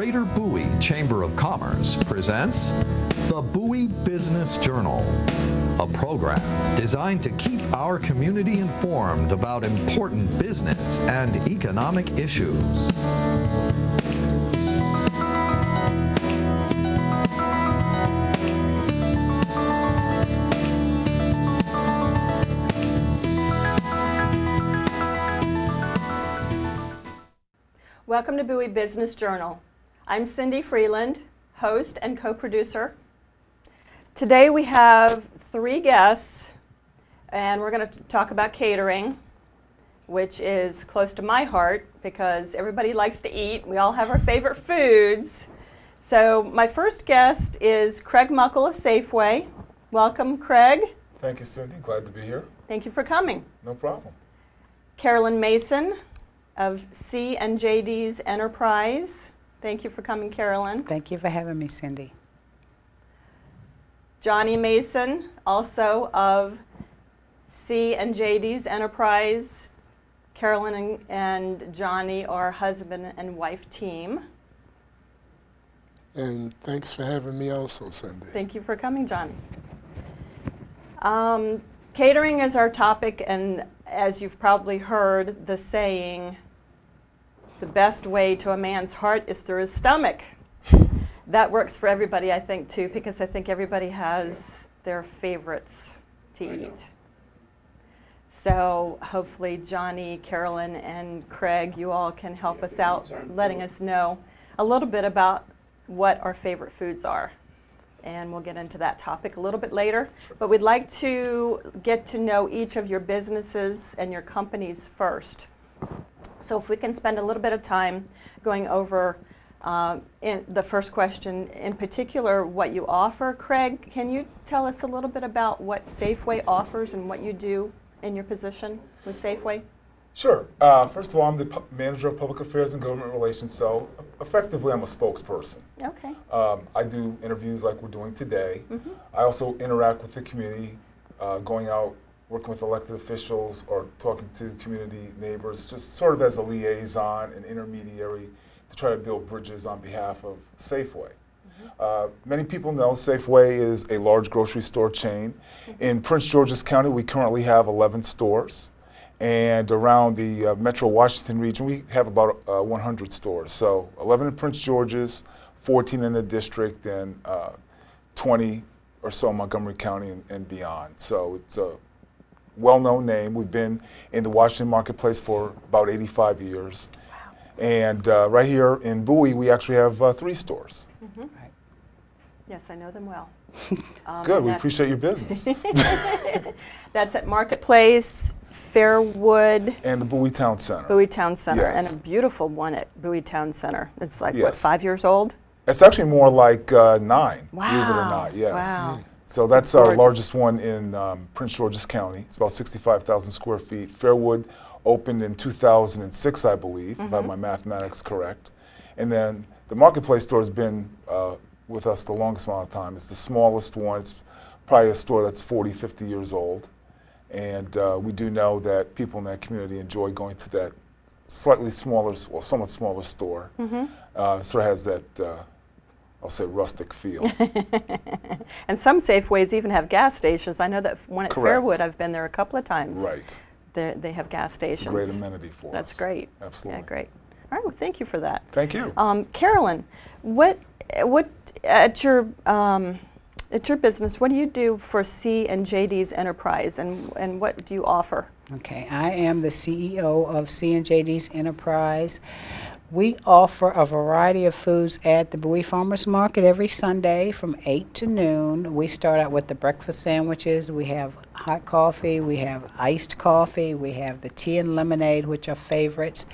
Greater Bowie Chamber of Commerce presents the Bowie Business Journal, a program designed to keep our community informed about important business and economic issues. Welcome to Bowie Business Journal. I'm Cindy Freland, host and co-producer. Today we have three guests, and we're going to talk about catering, which is close to my heart because everybody likes to eat. We all have our favorite foods. So my first guest is Craig Muckle of Safeway. Welcome, Craig. Thank you, Cindy. Glad to be here. Thank you for coming. No problem. Carolyn Mason of C&JD's Enterprise. Thank you for coming, Carolyn. Thank you for having me, Cindy. Johnny Mason, also of C&JD's Enterprise. Carolyn and Johnny are husband and wife team. And thanks for having me also, Cindy. Thank you for coming, Johnny. Catering is our topic, and as you've probably heard the saying, the best way to a man's heart is through his stomach. That works for everybody, I think, too, because I think everybody has their favorites to eat. So hopefully Johnny, Carolyn, and Craig, you all can help us out, letting us know a little bit about what our favorite foods are. And we'll get into that topic a little bit later. But we'd like to get to know each of your businesses and your companies first. So if we can spend a little bit of time going over in the first question, in particular what you offer. Craig, can you tell us a little bit about what Safeway offers and what you do in your position with Safeway? Sure. First of all, I'm the manager of public affairs and government relations, so effectively I'm a spokesperson. Okay. I do interviews like we're doing today. Mm-hmm. I also interact with the community, going out, working with elected officials or talking to community neighbors, just sort of as a liaison and intermediary to try to build bridges on behalf of Safeway. Mm-hmm. Many people know Safeway is a large grocery store chain. Mm-hmm. In Prince George's County, we currently have 11 stores. And around the Metro Washington region, we have about 100 stores. So 11 in Prince George's, 14 in the district, and 20 or so in Montgomery County and beyond. So it's a well-known name. We've been in the Washington marketplace for about 85 years. Wow. And right here in Bowie, we actually have 3 stores. Mm-hmm. Right. Yes, I know them well. Good, we appreciate your business. That's at Marketplace, Fairwood. And the Bowie Town Center. Bowie Town Center, yes. And a beautiful one at Bowie Town Center. It's like, yes. what, 5 years old? It's actually more like 9, wow. believe it or not, yes. Wow. So that's our largest one in Prince George's County. It's about 65,000 square feet. Fairwood opened in 2006, I believe, if I have my mathematics correct. And then the Marketplace store has been with us the longest amount of time. It's the smallest one. It's probably a store that's 40, 50 years old. And we do know that people in that community enjoy going to that slightly smaller, well, somewhat smaller store. Mm-hmm. Sort of has that, I'll say, rustic feel. And some Safeways even have gas stations. I know that one at Correct. Fairwood, I've been there a couple of times. Right. They have gas stations. It's a great amenity for us. That's great. Absolutely. Yeah, great. All right, well, thank you for that. Thank you. Carolyn, what at your business, what do you do for C&JD's Enterprise, and what do you offer? Okay, I am the CEO of C&JD's Enterprise. We offer a variety of foods at the Bowie Farmers Market every Sunday from 8 to noon. We start out with the breakfast sandwiches. We have hot coffee, we have iced coffee, we have the tea and lemonade, which are favorites.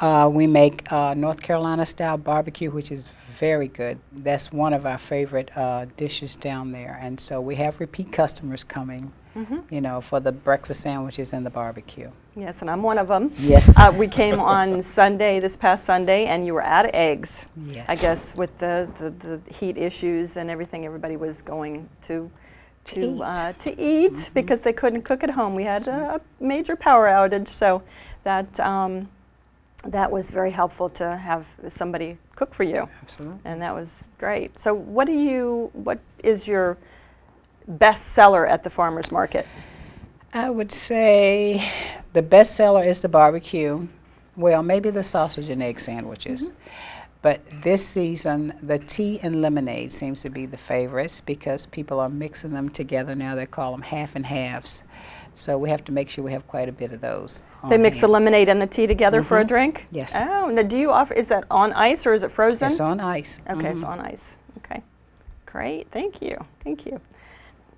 We make North Carolina style barbecue, which is very good. That's one of our favorite dishes down there. And so we have repeat customers coming, you know, for the breakfast sandwiches and the barbecue. Yes, and I'm one of them. Yes. We came on Sunday, this past Sunday, and you were out of eggs. Yes. I guess with the heat issues and everything, everybody was going to eat because they couldn't cook at home. We had a major power outage, so that that was very helpful to have somebody cook for you. Absolutely. And that was great. So what is your best seller at the farmer's market? I would say the best seller is the barbecue. Well, maybe the sausage and egg sandwiches. But this season, the tea and lemonade seems to be the favorites because people are mixing them together now. They call them half and halves. So we have to make sure we have quite a bit of those. They mix the lemonade and the tea together for a drink? Yes. Oh, now do you offer, is that on ice or is it frozen? It's on ice. Okay, it's on ice. Okay, great, thank you, thank you.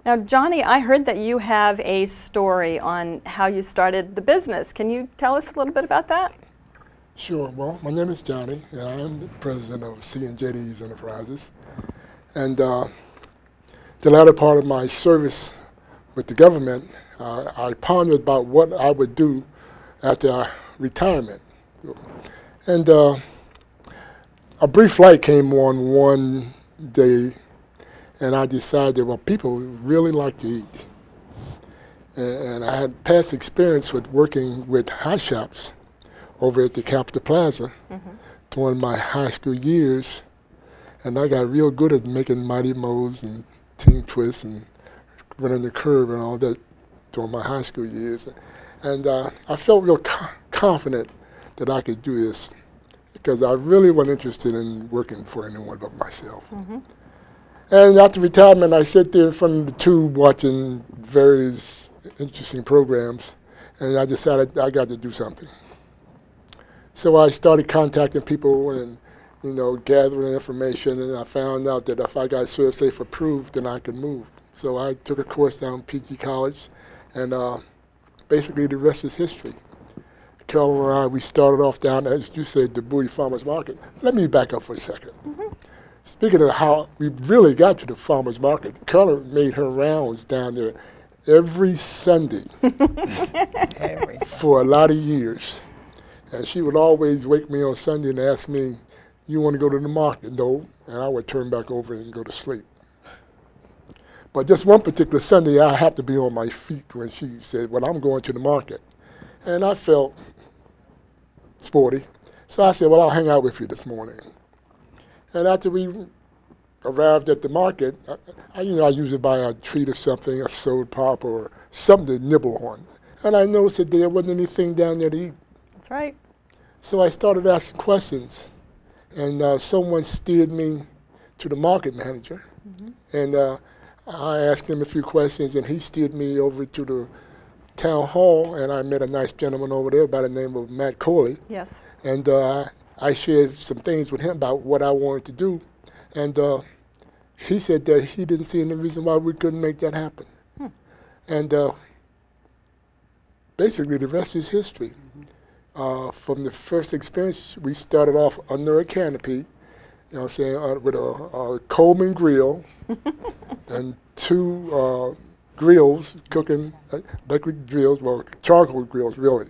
Now, Johnny, I heard that you have a story on how you started the business. Can you tell us a little bit about that? Sure. Well, my name is Johnny, and I am the president of C&JD's Enterprises. And the latter part of my service with the government, I pondered about what I would do after retirement. And a brief light came on one day, and I decided, well, people really like to eat. And I had past experience with working with high shops over at the Capitol Plaza during my high school years. And I got real good at making Mighty Mo's and Team Twists and running the curve and all that during my high school years. And I felt real confident that I could do this because I really wasn't interested in working for anyone but myself. And after retirement, I sat there in front of the tube watching various interesting programs, and I decided I got to do something. So I started contacting people and, gathering information, and I found out that if I got ServSafe approved, then I could move. So I took a course down at PG College, and basically the rest is history. Carolyn and I, we started off down, as you said, the Bowie Farmers Market. Let me back up for a second. Speaking of how we really got to the farmers market, Carolyn made her rounds down there every Sunday for a lot of years. And she would always wake me on Sunday and ask me, you want to go to the market? No. And I would turn back over and go to sleep. But just one particular Sunday, I happened to be on my feet when she said, well, I'm going to the market. And I felt sporty. So I said, well, I'll hang out with you this morning. And after we arrived at the market, I usually buy a treat or something, a soda pop or something to nibble on. And I noticed that there wasn't anything down there to eat. That's right. So I started asking questions, and someone steered me to the market manager. And I asked him a few questions, and he steered me over to the town hall, and I met a nice gentleman over there by the name of Matt Coley. Yes. And I shared some things with him about what I wanted to do, and he said that he didn't see any reason why we couldn't make that happen. And basically the rest is history. From the first experience, we started off under a canopy, with a Coleman grill and two grills cooking, electric grills, well, charcoal grills really.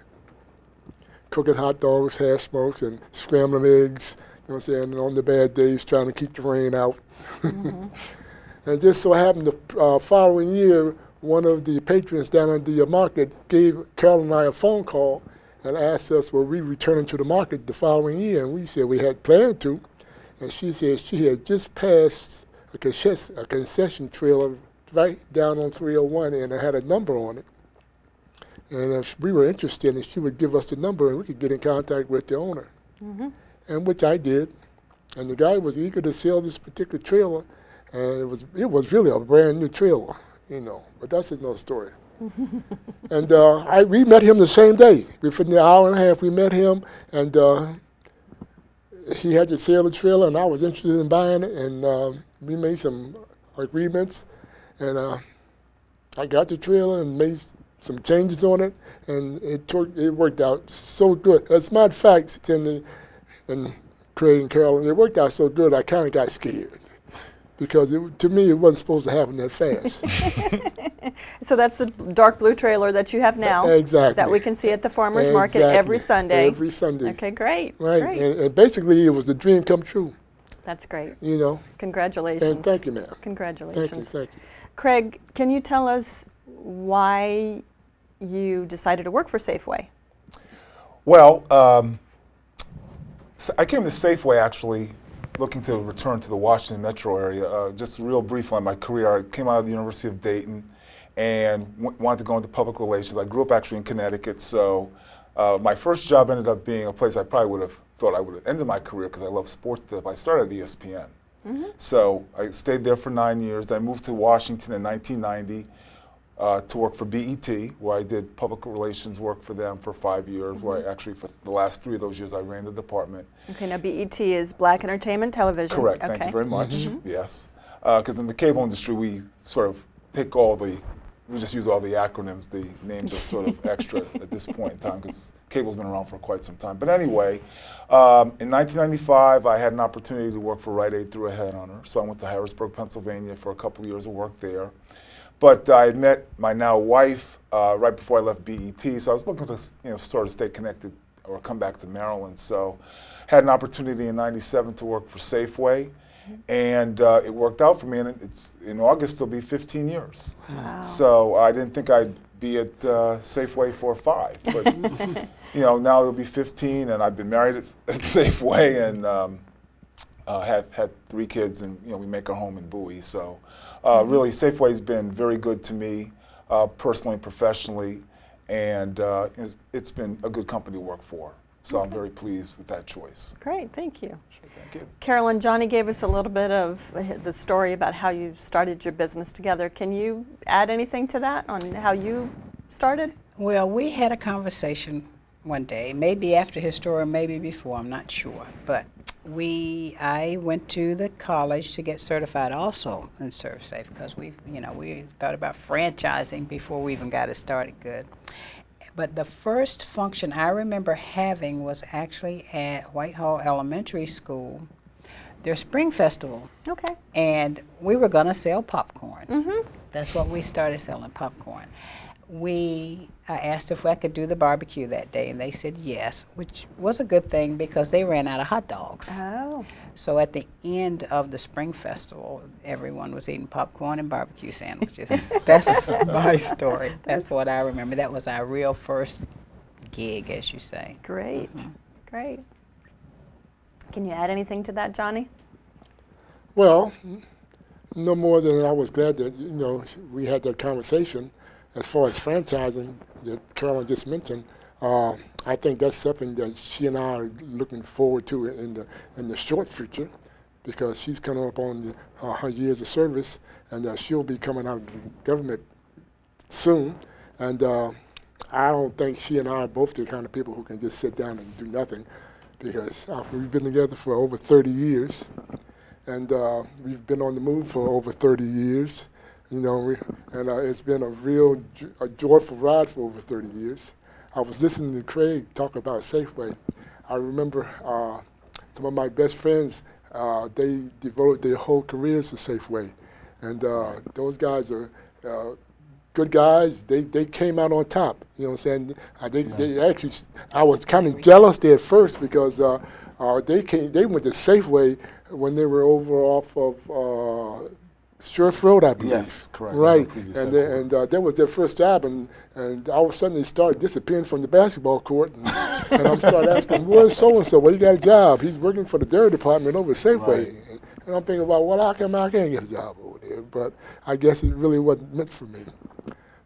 Cooking hot dogs, hash smokes, and scrambling eggs, and on the bad days trying to keep the rain out. And just so happened the following year, one of the patrons down at the market gave Carolyn and I a phone call and asked us, were we returning to the market the following year? And we said we had planned to. And she said she had just passed a concession trailer right down on 301, and it had a number on it. And if we were interested, and she would give us the number, and we could get in contact with the owner. And which I did. And the guy was eager to sell this particular trailer, and it was really a brand new trailer, But that's another story. And we met him the same day. Within an hour and a half, we met him, and he had to sell the trailer, and I was interested in buying it, and we made some agreements, and I got the trailer and made some changes on it, and it worked out so good. As a matter of fact, Cindy and Craig and Carolyn, it worked out so good I kind of got scared because to me it wasn't supposed to happen that fast. So that's the dark blue trailer that you have now. Exactly. That we can see at the farmer's market every Sunday. Every Sunday. Okay, great. Right, great. And basically it was the dream come true. That's great. Congratulations. Congratulations. And thank you, ma'am. Congratulations. Thank you. Craig, can you tell us why you decided to work for Safeway? Well, So I came to Safeway actually looking to return to the Washington metro area. Just real briefly on my career, I came out of the University of Dayton and wanted to go into public relations. I grew up actually in Connecticut, so my first job ended up being a place I probably would have thought I would have ended my career because I love sports stuff. I started at ESPN. So I stayed there for 9 years. I moved to Washington in 1990 to work for BET, where I did public relations work for them for 5 years, where I actually, for the last 3 of those years, I ran the department. Okay, now BET is Black Entertainment Television. Correct, okay. thank you very much, yes. Because in the cable industry, we sort of pick all the, we just use all the acronyms. The names are sort of extra at this point in time, because cable's been around for quite some time. But anyway, in 1995, I had an opportunity to work for Rite Aid through a headhunter. So I went to Harrisburg, Pennsylvania for a couple of years of work there. But I had met my now wife right before I left BET, so I was looking to sort of stay connected or come back to Maryland. So had an opportunity in '97 to work for Safeway, and it worked out for me. And it's in August it'll be 15 years. Wow. So I didn't think I'd be at Safeway for 5, but now it'll be 15, and I've been married at Safeway and have had 3 kids, and we make our home in Bowie. So. Really, Safeway's been very good to me, personally and professionally, and it's been a good company to work for. So I'm very pleased with that choice. Great, thank you. Sure, thank you. Carolyn, Johnny gave us a little bit of the story about how you started your business together. Can you add anything to that on how you started? Well, we had a conversation one day, maybe after his story, maybe before, I'm not sure, but I went to the college to get certified also in ServSafe because we thought about franchising before we even got it started good. But the first function I remember having was actually at Whitehall Elementary School, their spring festival. Okay. And we were going to sell popcorn. That's what we started selling, popcorn. I asked if I could do the barbecue that day, and they said yes, which was a good thing because they ran out of hot dogs. Oh. So at the end of the spring festival, everyone was eating popcorn and barbecue sandwiches. That's my story. That's what I remember. That was our real first gig, as you say. Great, great. Can you add anything to that, Johnny? Well, no more than I was glad that we had that conversation. As far as franchising that Carolyn just mentioned, I think that's something that she and I are looking forward to in the short future, because she's coming up on her years of service, and she'll be coming out of the government soon. And I don't think she and I are both the kind of people who can just sit down and do nothing, because we've been together for over 30 years, and we've been on the move for over 30 years. And it's been a joyful ride for over 30 years. I was listening to Craig talk about Safeway. I remember some of my best friends, they devoted their whole careers to Safeway. And those guys are good guys. They came out on top, you know what I'm saying? They actually, I was kind of jealous there at first because they went to Safeway when they were over off of Sheriff Road, I believe. Yes, correct. Right, and that was their first job, and all of a sudden they started disappearing from the basketball court, and I'm started asking, where's so-and-so? Well, he got a job. He's working for the dairy department over at Safeway. Right. And I'm thinking about, well, how come I can't get a job over there? But I guess it really wasn't meant for me.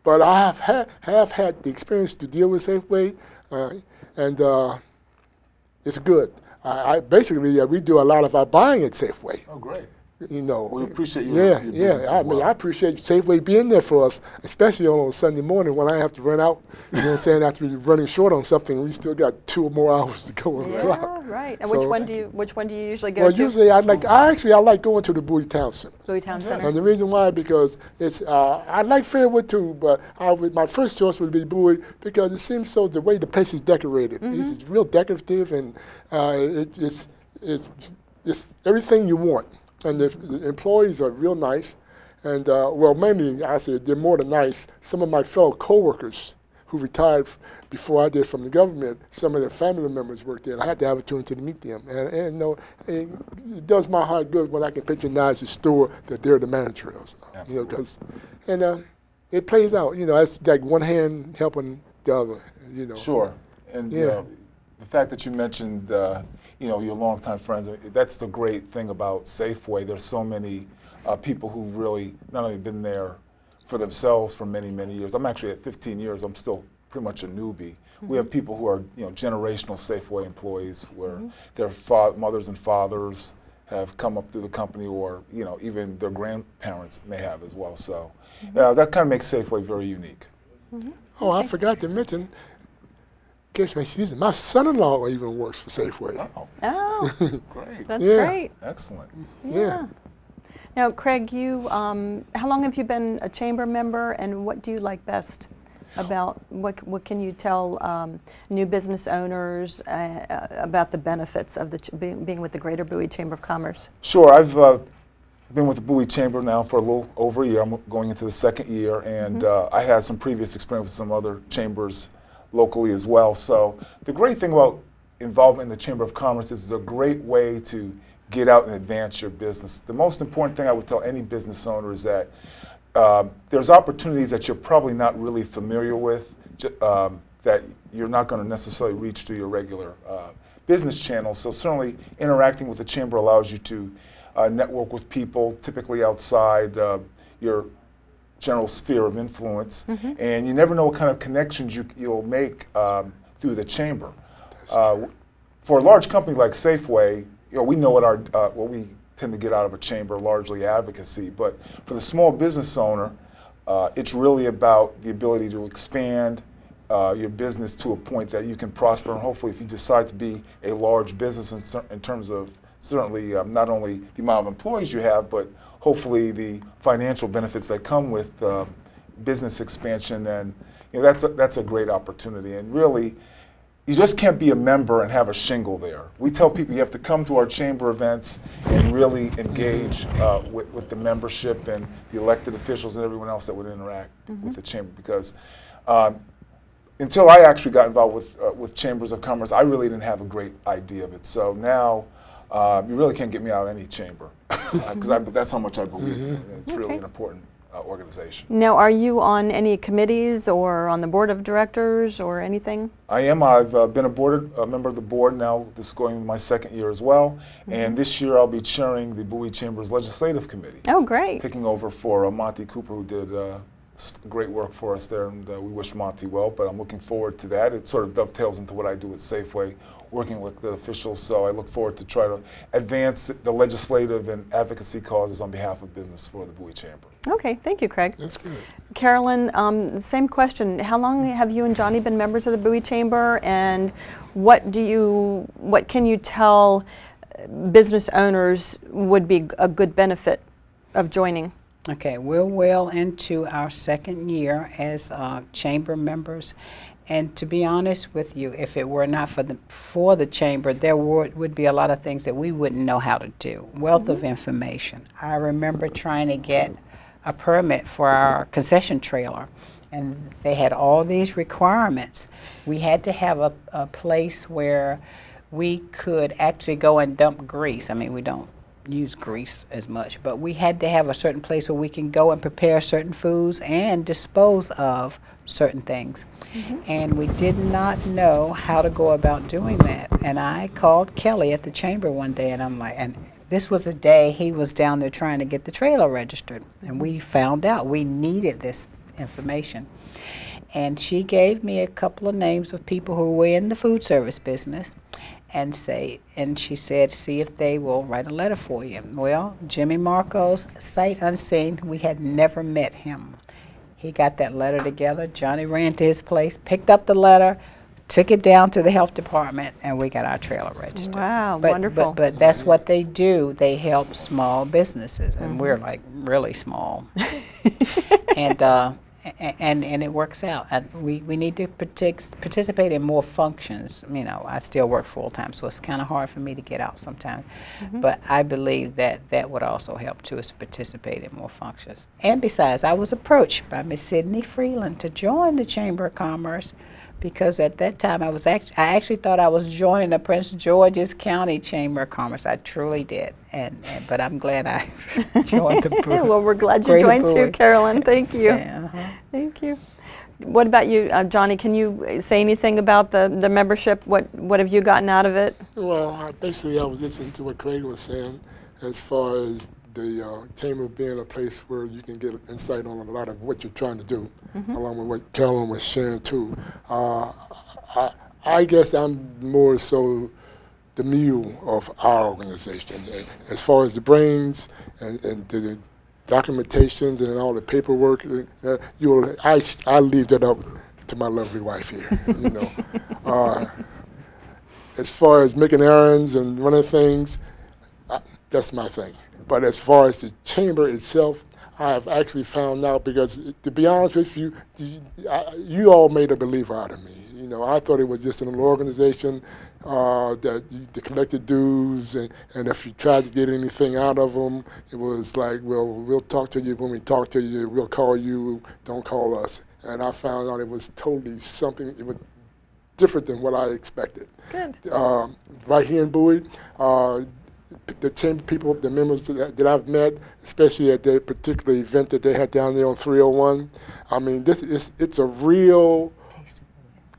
But I have had the experience to deal with Safeway, and it's good. Basically, we do a lot of our buying at Safeway. Oh, great. We appreciate your yeah. business as well. I appreciate Safeway being there for us, especially on a Sunday morning when I have to run out. You know what I'm saying? After we're running short on something, we still got 2 more hours to go on the clock. Yeah, right. And So, which one do you usually go to? Well, usually I like going to the Bowie Town Center. Bowie Town Center. And the reason why, because it's I like Fairwood too, but my first choice would be Bowie because it seems so the way the place is decorated. It's real decorative, and it's everything you want. And the employees are real nice, and well, mainly I say they're more than nice. Some of my fellow coworkers who retired before I did from the government, some of their family members worked there, and I had the opportunity to meet them. And it does my heart good when I can patronize the store that they're the manager of. And it plays out. It's like one hand helping the other. Sure. And the fact that you mentioned, you know, your longtime friends, that's the great thing about Safeway. There's so many people who've really not only been there for themselves for many, many years. I'm actually at 15 years. I'm still pretty much a newbie. We have people who are, you know, generational Safeway employees, where their mothers and fathers have come up through the company, or, you know, even their grandparents may have as well. So that kind of makes Safeway very unique. Oh, I forgot to mention, guess my season, my son-in-law even works for Safeway. Oh, Great. that's Yeah. great. Excellent. Yeah. Now, Craig, you, how long have you been a chamber member, and what do you like best about, what can you tell new business owners about the benefits of being with the Greater Bowie Chamber of Commerce? Sure. I've been with the Bowie Chamber now for a little over a year. I'm going into the second year, and I had some previous experience with some other chambers locally as well. So the great thing about involvement in the Chamber of Commerce is it's a great way to get out and advance your business. The most important thing I would tell any business owner is that there's opportunities that you're probably not really familiar with, that you're not going to necessarily reach through your regular business channels. So certainly interacting with the chamber allows you to network with people, typically outside your general sphere of influence, and you never know what kind of connections you'll make through the chamber. For a large company like Safeway, you know, we know what we tend to get out of a chamber, largely advocacy. But for the small business owner, it's really about the ability to expand your business to a point that you can prosper. And hopefully, if you decide to be a large business in terms of certainly not only the amount of employees you have, but hopefully the financial benefits that come with business expansion, then, you know, that's a great opportunity. And really, you just can't be a member and have a shingle there. We tell people you have to come to our chamber events and really engage with the membership and the elected officials and everyone else that would interact with the chamber, because until I actually got involved with chambers of commerce, I really didn't have a great idea of it. So now you really can't get me out of any chamber, because that's how much I believe in it. It's really an important organization. Now, are you on any committees or on the board of directors or anything? I am. I've been a member of the board now. This is going my second year as well. And this year I'll be chairing the Bowie Chamber's Legislative Committee. Oh, great. Taking over for Monty Cooper, who did great work for us there, and we wish Monty well, but I'm looking forward to that. It sort of dovetails into what I do at Safeway, working with the officials, so I look forward to try to advance the legislative and advocacy causes on behalf of business for the Bowie Chamber. Okay, thank you, Craig. That's good. Carolyn, same question. How long have you and Johnny been members of the Bowie Chamber, and what can you tell business owners would be a good benefit of joining? Okay, we're well into our second year as chamber members, and to be honest with you, if it were not for the chamber, there would be a lot of things that we wouldn't know how to do. Wealth of information. I remember trying to get a permit for our concession trailer, and they had all these requirements. We had to have a place where we could actually go and dump grease. I mean, we don't use grease as much, but we had to have a certain place where we can go and prepare certain foods and dispose of certain things. And we did not know how to go about doing that. And I called Kelly at the chamber one day, and I'm like, and this was the day he was down there trying to get the trailer registered, and we found out we needed this information. And she gave me a couple of names of people who were in the food service business, and she said, see if they will write a letter for you. Well, Jimmy Marcos, sight unseen, we had never met him. He got that letter together. Johnny ran to his place, picked up the letter, took it down to the health department, and we got our trailer registered. Wow, wonderful. But that's what they do. They help small businesses, and we're like really small. And it works out. We need to participate in more functions. You know, I still work full time, so it's kind of hard for me to get out sometimes. But I believe that would also help too, is to participate in more functions. And besides, I was approached by Miss Sydney Freland to join the Chamber of Commerce, because at that time I actually thought I was joining the Prince George's County Chamber of Commerce. I truly did, but I'm glad I joined the Bowie. Well, we're glad you joined too, Carolyn. Thank you. Thank you. What about you, Johnny? Can you say anything about the membership? What have you gotten out of it? Well, basically, I was listening to what Craig was saying as far as the chamber being a place where you can get insight on a lot of what you're trying to do, along with what Carolyn was sharing too. I guess I'm more so the mule of our organization. And as far as the brains and the documentations and all the paperwork, I leave that up to my lovely wife here. You know, as far as making errands and running things, that's my thing. But as far as the chamber itself, I have actually found out, because to be honest with you, you all made a believer out of me. You know, I thought it was just an organization that they collected dues, and if you tried to get anything out of them, it was like, well, we'll talk to you when we talk to you, we'll call you, don't call us. And I found out it was totally something, it was different than what I expected. Good. Right here in Bowie, the chamber people, the members that I've met, especially at that particular event that they had down there on 301, I mean, it's a real,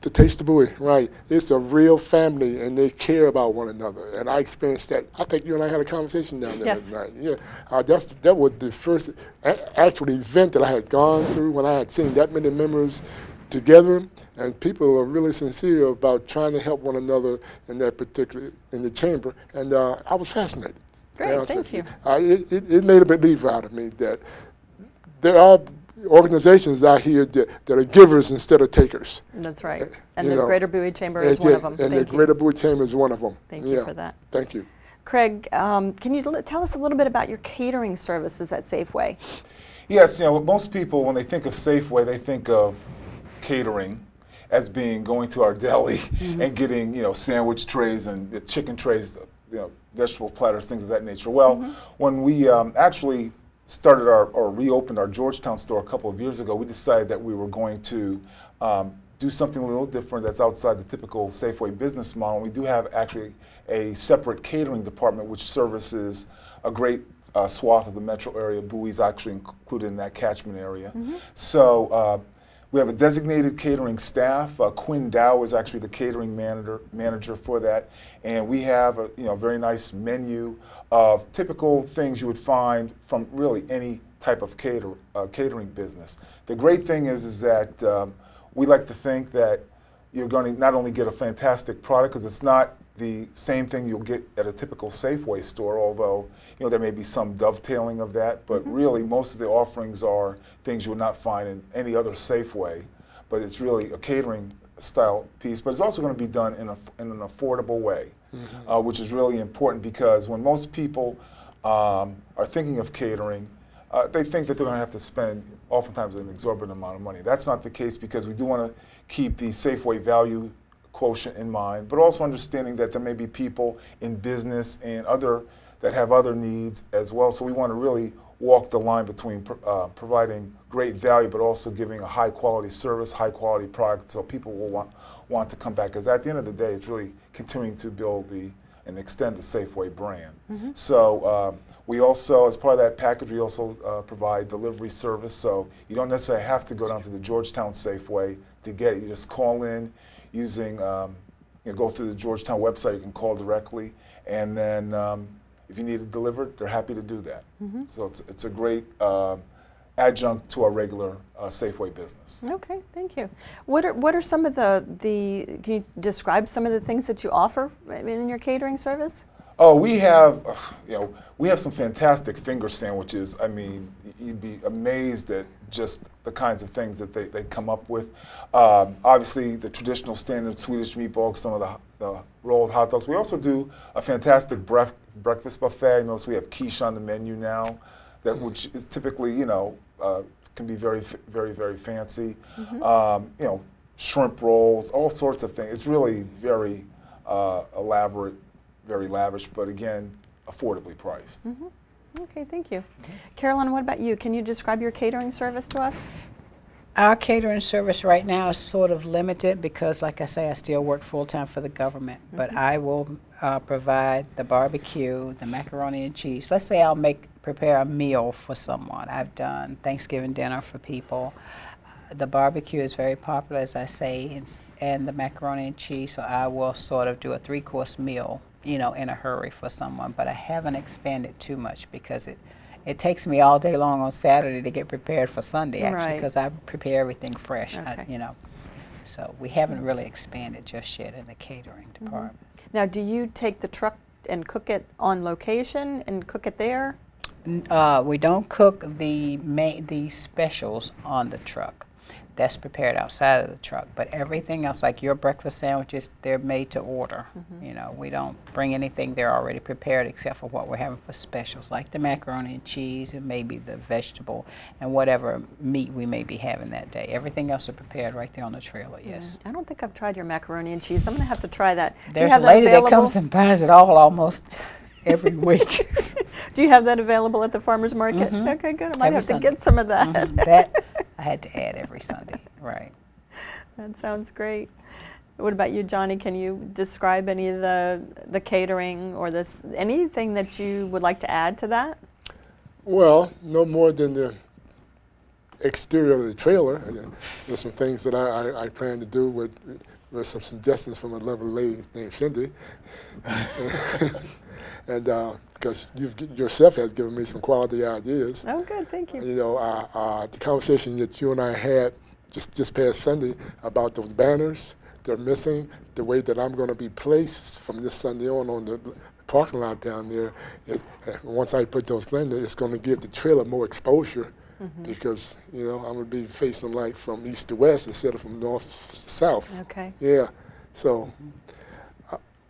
the Taste of Bowie, right? It's a real family, and they care about one another. And I experienced that. I think you and I had a conversation down there Yes. that night. Yeah, that was the first actual event that I had gone through when I had seen that many members together, and people are really sincere about trying to help one another in that particular, in the chamber, and I was fascinated. Great, thank you. It made a believer out of me that there are organizations out here that are givers instead of takers. That's right. And You the know, Greater Bowie Chamber is one of them. And Thank the you. Greater Bowie Chamber is one of them. Thank you for that. Thank you. Craig, can you tell us a little bit about your catering services at Safeway? Yes, you know, most people, when they think of Safeway, they think of catering as being going to our deli and getting, you know, sandwich trays and the chicken trays, you know, vegetable platters, things of that nature. Well, when we actually started or reopened our Georgetown store a couple of years ago, we decided that we were going to do something a little different that's outside the typical Safeway business model. We do have actually a separate catering department which services a great swath of the metro area. Bowie's actually included in that catchment area. So we have a designated catering staff. Quinn Dow is actually the catering manager for that, and we have a very nice menu of typical things you would find from really any type of catering business. The great thing is that we like to think that you're going to not only get a fantastic product, because it's not the same thing you'll get at a typical Safeway store, although there may be some dovetailing of that, but really most of the offerings are things you would not find in any other Safeway, but it's really a catering style piece, but it's also going to be done in an affordable way, which is really important, because when most people are thinking of catering, they think that they're going to have to spend oftentimes an exorbitant amount of money. That's not the case, because we do want to keep the Safeway value quotient in mind, but also understanding that there may be people in business and that have other needs as well. So we want to really walk the line between providing great value, but also giving a high quality service, high quality product, so people will want to come back. Because at the end of the day, it's really continuing to build and extend the Safeway brand. So we also, as part of that package, we also provide delivery service. So you don't necessarily have to go down to the Georgetown Safeway to get it. You just call in using, go through the Georgetown website. You can call directly, and then if you need it delivered, they're happy to do that. So it's a great adjunct to our regular Safeway business. Okay, thank you. What are some of the can you describe some of the things that you offer in your catering service? Oh, we have some fantastic finger sandwiches. I mean, you'd be amazed at just the kinds of things that they come up with. Obviously, the traditional standard Swedish meatballs, some of the rolled hot dogs. We also do a fantastic breakfast buffet. Notice we have quiche on the menu now, which is typically, can be very, very, very fancy. Shrimp rolls, all sorts of things. It's really very elaborate, very lavish, but again, affordably priced. Okay, thank you. Carolyn, what about you? Can you describe your catering service to us? Our catering service right now is sort of limited because, like I say, I still work full-time for the government. But I will provide the barbecue, the macaroni and cheese. Let's say I'll prepare a meal for someone. I've done Thanksgiving dinner for people. The barbecue is very popular, as I say, and the macaroni and cheese, so I will sort of do a 3-course meal, you know, in a hurry for someone, but I haven't expanded too much because it takes me all day long on Saturday to get prepared for Sunday, actually, because I prepare everything fresh, you know. So we haven't really expanded just yet in the catering department. Now, do you take the truck and cook it on location and cook it there? We don't cook the specials on the truck. That's prepared outside of the truck. But everything else, like your breakfast sandwiches, they're made to order. You know, we don't bring anything there already prepared except for what we're having for specials, like the macaroni and cheese and maybe the vegetable and whatever meat we may be having that day. Everything else is prepared right there on the trailer, yes. I don't think I've tried your macaroni and cheese. I'm going to have to try that. There's a lady that comes and buys it all almost every week. Do you have that available at the farmer's market? Okay, good. I might have to get some of that. That I had to add every Sunday, right. That sounds great. What about you, Johnny? Can you describe any of the catering or anything that you would like to add to that? Well, no more than the exterior of the trailer. There's some things that I plan to do with some suggestions from a lovely lady named Cindy. And because yourself has given me some quality ideas. Oh, good, thank you. You know, the conversation that you and I had just past Sunday about those banners, they're missing, the way that I'm going to be placed from this Sunday on the parking lot down there. Once I put those things there, it's going to give the trailer more exposure because, you know, I'm going to be facing like from east to west instead of from north to south. Okay. Yeah, so.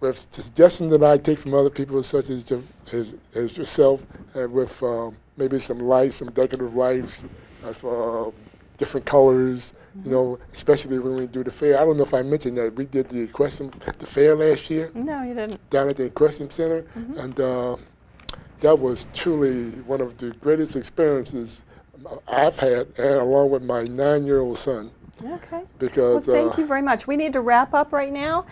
With suggestions that I take from other people, such as yourself, and with maybe some lights, some decorative lights, different colors, you know, especially when we do the fair. I don't know if I mentioned that we did the fair last year. No, you didn't. Down at the Equestrian Center, and that was truly one of the greatest experiences I've had, and along with my 9-year-old son. Okay. Because, well, thank you very much. We need to wrap up right now.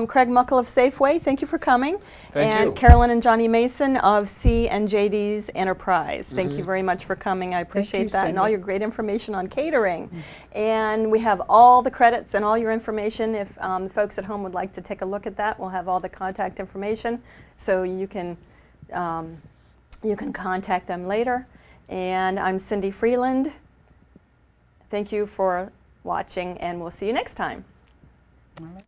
Craig Muckle of Safeway, thank you for coming. Thank you. And Carolyn and Johnny Mason of C&JD's Enterprise. Thank you very much for coming. I appreciate that and all your great information on catering. And we have all the credits and all your information. If the folks at home would like to take a look at that, we'll have all the contact information so you can contact them later. And I'm Cindy Freland. Thank you for watching, and we'll see you next time. All right.